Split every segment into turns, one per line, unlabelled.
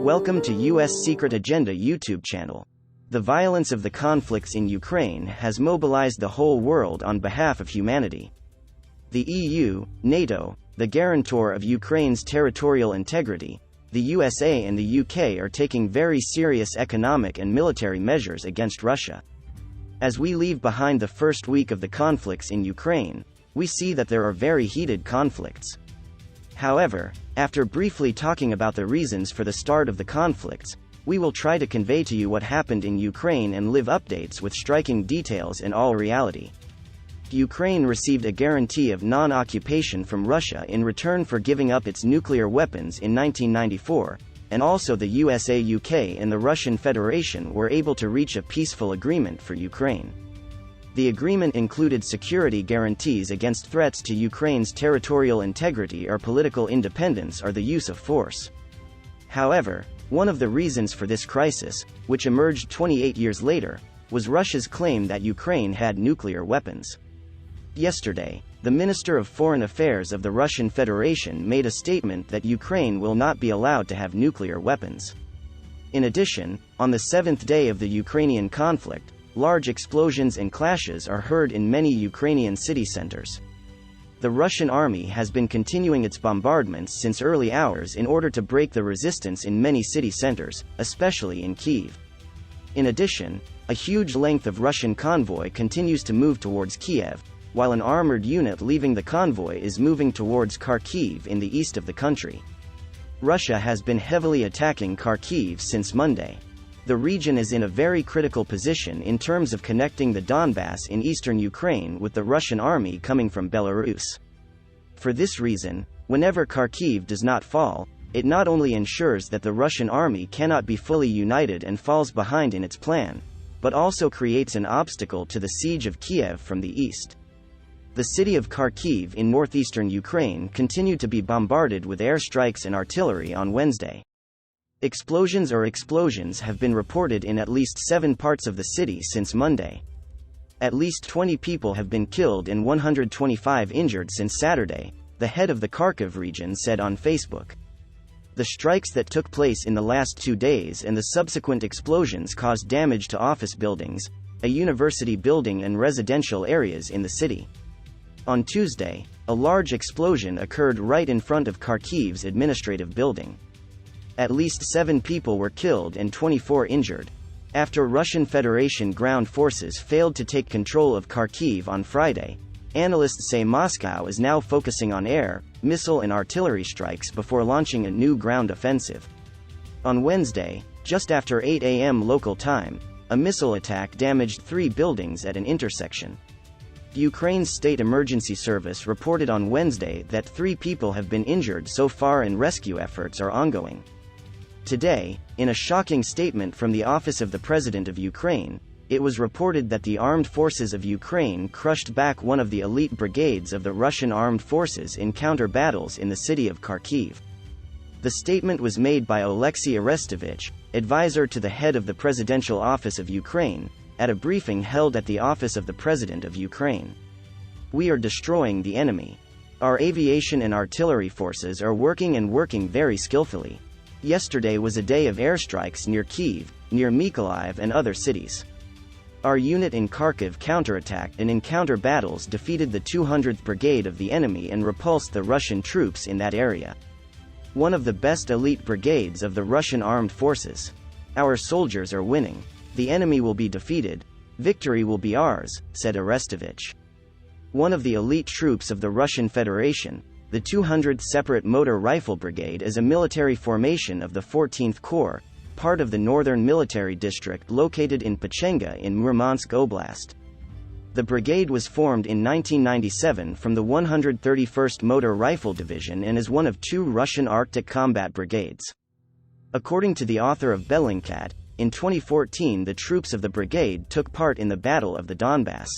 Welcome to US Secret Agenda YouTube channel. The violence of the conflicts in Ukraine has mobilized the whole world on behalf of humanity. The EU, NATO, the guarantor of Ukraine's territorial integrity, the USA and the UK are taking very serious economic and military measures against Russia. As we leave behind the first week of the conflicts in Ukraine, we see that there are very heated conflicts. However, after briefly talking about the reasons for the start of the conflicts, we will try to convey to you what happened in Ukraine and live updates with striking details in all reality. Ukraine received a guarantee of non-occupation from Russia in return for giving up its nuclear weapons in 1994, and also the USA, UK and the Russian Federation were able to reach a peaceful agreement for Ukraine. The agreement included security guarantees against threats to Ukraine's territorial integrity or political independence or the use of force. However, one of the reasons for this crisis, which emerged 28 years later, was Russia's claim that Ukraine had nuclear weapons. Yesterday, the Minister of Foreign Affairs of the Russian Federation made a statement that Ukraine will not be allowed to have nuclear weapons. In addition, on the seventh day of the Ukrainian conflict, large explosions and clashes are heard in many Ukrainian city centers. The Russian army has been continuing its bombardments since early hours in order to break the resistance in many city centers, especially in Kyiv. In addition, a huge length of Russian convoy continues to move towards Kiev, while an armored unit leaving the convoy is moving towards Kharkiv in the east of the country. Russia has been heavily attacking Kharkiv since Monday. The region is in a very critical position in terms of connecting the Donbass in eastern Ukraine with the Russian army coming from Belarus. For this reason, whenever Kharkiv does not fall, it not only ensures that the Russian army cannot be fully united and falls behind in its plan, but also creates an obstacle to the siege of Kiev from the east. The city of Kharkiv in northeastern Ukraine continued to be bombarded with airstrikes and artillery on Wednesday. Explosions have been reported in at least 7 parts of the city since Monday. At least 20 people have been killed and 125 injured since Saturday, the head of the Kharkiv region said on Facebook. The strikes that took place in the last 2 days and the subsequent explosions caused damage to office buildings, a university building and residential areas in the city. On Tuesday, a large explosion occurred right in front of Kharkiv's administrative building. At least 7 people were killed and 24 injured, after Russian Federation ground forces failed to take control of Kharkiv on Friday. Analysts say Moscow is now focusing on air, missile and artillery strikes before launching a new ground offensive. On Wednesday, just after 8 a.m. local time, a missile attack damaged 3 buildings at an intersection. Ukraine's State Emergency Service reported on Wednesday that 3 people have been injured so far and rescue efforts are ongoing. Today, in a shocking statement from the Office of the President of Ukraine, it was reported that the armed forces of Ukraine crushed back one of the elite brigades of the Russian armed forces in counter-battles in the city of Kharkiv. The statement was made by Oleksiy Arestovich, advisor to the head of the Presidential Office of Ukraine, at a briefing held at the Office of the President of Ukraine. "We are destroying the enemy. Our aviation and artillery forces are working very skillfully. Yesterday was a day of airstrikes near Kyiv, near Mykolaiv and other cities. Our unit in Kharkiv counterattacked and in counter-battles defeated the 200th Brigade of the enemy and repulsed the Russian troops in that area. One of the best elite brigades of the Russian armed forces. Our soldiers are winning. The enemy will be defeated. Victory will be ours," said Arestovich. One of the elite troops of the Russian Federation, the 200th Separate Motor Rifle Brigade, is a military formation of the 14th Corps, part of the Northern Military District located in Pechenga in Murmansk Oblast. The brigade was formed in 1997 from the 131st Motor Rifle Division and is one of 2 Russian Arctic combat brigades. According to the author of Bellingcat, in 2014 the troops of the brigade took part in the Battle of the Donbass.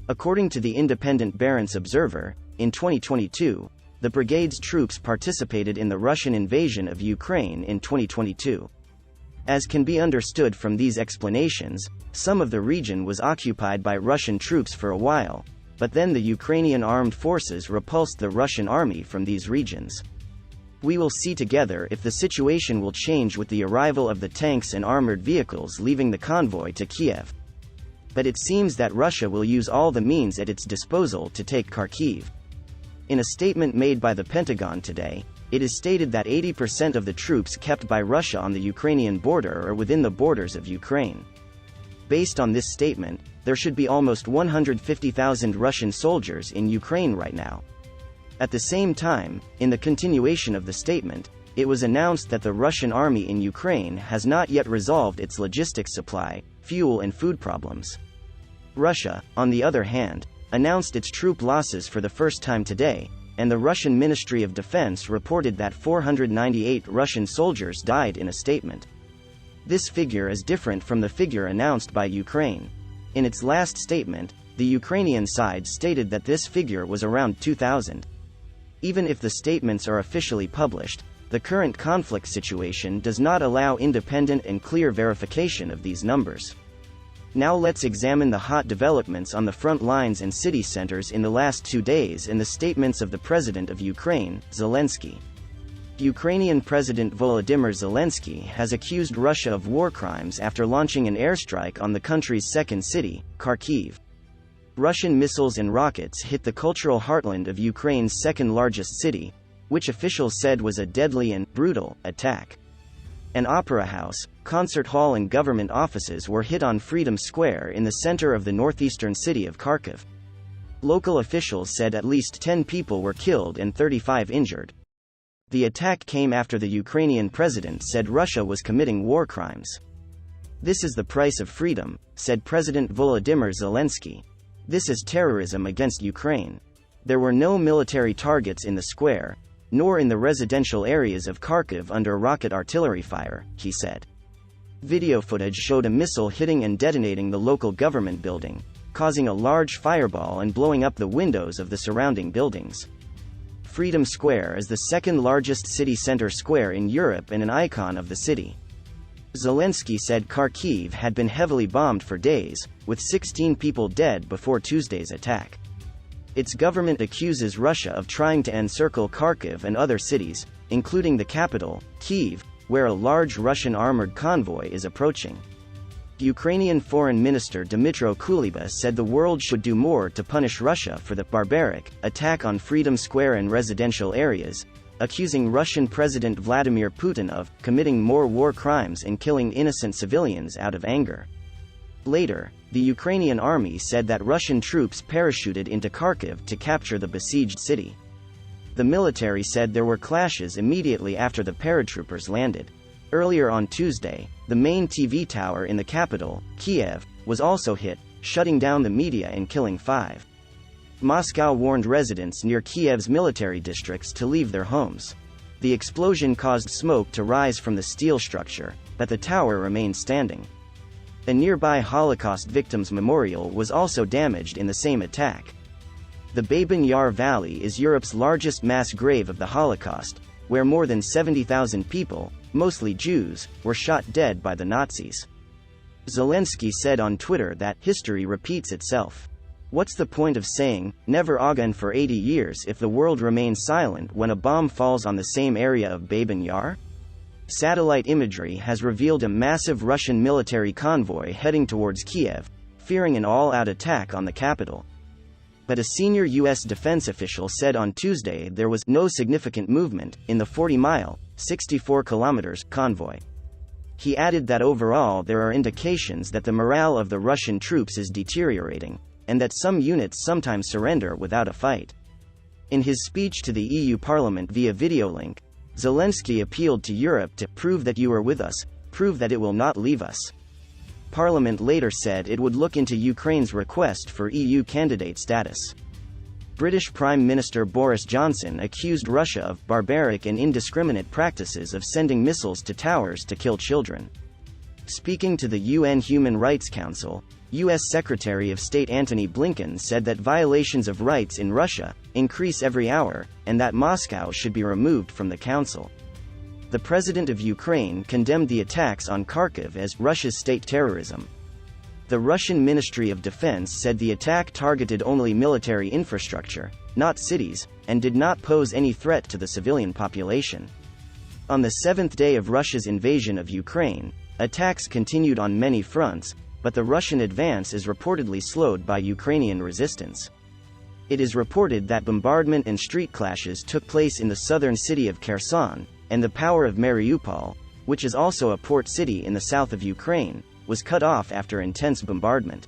According to the independent Barents Observer, in 2022, the brigade's troops participated in the Russian invasion of Ukraine in 2022. As can be understood from these explanations, some of the region was occupied by Russian troops for a while, but then the Ukrainian armed forces repulsed the Russian army from these regions. We will see together if the situation will change with the arrival of the tanks and armored vehicles leaving the convoy to Kiev. But it seems that Russia will use all the means at its disposal to take Kharkiv. In a statement made by the Pentagon today, it is stated that 80% of the troops kept by Russia on the Ukrainian border are within the borders of Ukraine. Based on this statement, there should be almost 150,000 Russian soldiers in Ukraine right now. At the same time, in the continuation of the statement, it was announced that the Russian army in Ukraine has not yet resolved its logistics supply, fuel and food problems. Russia, on the other hand, announced its troop losses for the first time today, and the Russian Ministry of Defense reported that 498 Russian soldiers died in a statement. This figure is different from the figure announced by Ukraine. In its last statement, the Ukrainian side stated that this figure was around 2,000. Even if the statements are officially published, the current conflict situation does not allow independent and clear verification of these numbers. Now let's examine the hot developments on the front lines and city centers in the last 2 days and the statements of the President of Ukraine, Zelensky. Ukrainian President Volodymyr Zelensky has accused Russia of war crimes after launching an airstrike on the country's second city, Kharkiv. Russian missiles and rockets hit the cultural heartland of Ukraine's second-largest city, which officials said was a deadly and brutal attack. An opera house, concert hall and government offices were hit on Freedom Square in the center of the northeastern city of Kharkiv. Local officials said at least 10 people were killed and 35 injured. The attack came after the Ukrainian president said Russia was committing war crimes. "This is the price of freedom," said President Volodymyr Zelensky. "This is terrorism against Ukraine." There were no military targets in the square, nor in the residential areas of Kharkiv under rocket artillery fire, he said. Video footage showed a missile hitting and detonating the local government building, causing a large fireball and blowing up the windows of the surrounding buildings. Freedom Square is the second-largest city center square in Europe and an icon of the city. Zelensky said Kharkiv had been heavily bombed for days, with 16 people dead before Tuesday's attack. Its government accuses Russia of trying to encircle Kharkiv and other cities, including the capital, Kyiv, where a large Russian armored convoy is approaching. Ukrainian Foreign Minister Dmytro Kuleba said the world should do more to punish Russia for the barbaric attack on Freedom Square and residential areas, accusing Russian President Vladimir Putin of committing more war crimes and killing innocent civilians out of anger. Later, the Ukrainian army said that Russian troops parachuted into Kharkiv to capture the besieged city. The military said there were clashes immediately after the paratroopers landed. Earlier on Tuesday, the main TV tower in the capital, Kiev, was also hit, shutting down the media and killing 5. Moscow warned residents near Kiev's military districts to leave their homes. The explosion caused smoke to rise from the steel structure, but the tower remained standing. A nearby Holocaust victims' memorial was also damaged in the same attack. The Babyn Yar Valley is Europe's largest mass grave of the Holocaust, where more than 70,000 people, mostly Jews, were shot dead by the Nazis. Zelensky said on Twitter that history repeats itself. What's the point of saying, never again for 80 years if the world remains silent when a bomb falls on the same area of Babyn Yar? Satellite imagery has revealed a massive Russian military convoy heading towards Kiev, fearing an all-out attack on the capital. But a senior U.S. defense official said on Tuesday there was no significant movement in the 40-mile, 64 kilometers convoy. He added that overall there are indications that the morale of the Russian troops is deteriorating, and that some units sometimes surrender without a fight. In his speech to the EU Parliament via video link, Zelensky appealed to Europe to prove that you are with us, prove that it will not leave us. Parliament later said it would look into Ukraine's request for EU candidate status. British Prime Minister Boris Johnson accused Russia of barbaric and indiscriminate practices of sending missiles to towers to kill children. Speaking to the UN Human Rights Council, U.S. Secretary of State Antony Blinken said that violations of rights in Russia increase every hour, and that Moscow should be removed from the council. The president of Ukraine condemned the attacks on Kharkiv as Russia's state terrorism. The Russian Ministry of Defense said the attack targeted only military infrastructure, not cities, and did not pose any threat to the civilian population. On the seventh day of Russia's invasion of Ukraine, attacks continued on many fronts, but the Russian advance is reportedly slowed by Ukrainian resistance. It is reported that bombardment and street clashes took place in the southern city of Kherson, and the power of Mariupol, which is also a port city in the south of Ukraine, was cut off after intense bombardment.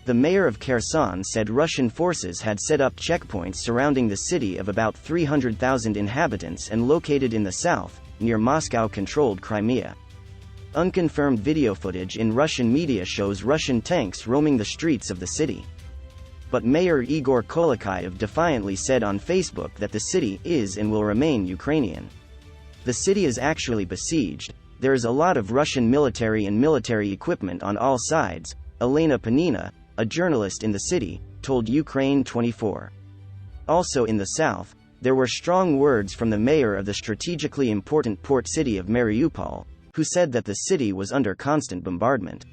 The mayor of Kherson said Russian forces had set up checkpoints surrounding the city of about 300,000 inhabitants and located in the south, near Moscow-controlled Crimea. Unconfirmed video footage in Russian media shows Russian tanks roaming the streets of the city. But Mayor Igor Kolokhayev defiantly said on Facebook that the city is and will remain Ukrainian. The city is actually besieged. There is a lot of Russian military and military equipment on all sides, Elena Panina, a journalist in the city, told Ukraine 24. Also in the south, there were strong words from the mayor of the strategically important port city of Mariupol, who said that the city was under constant bombardment.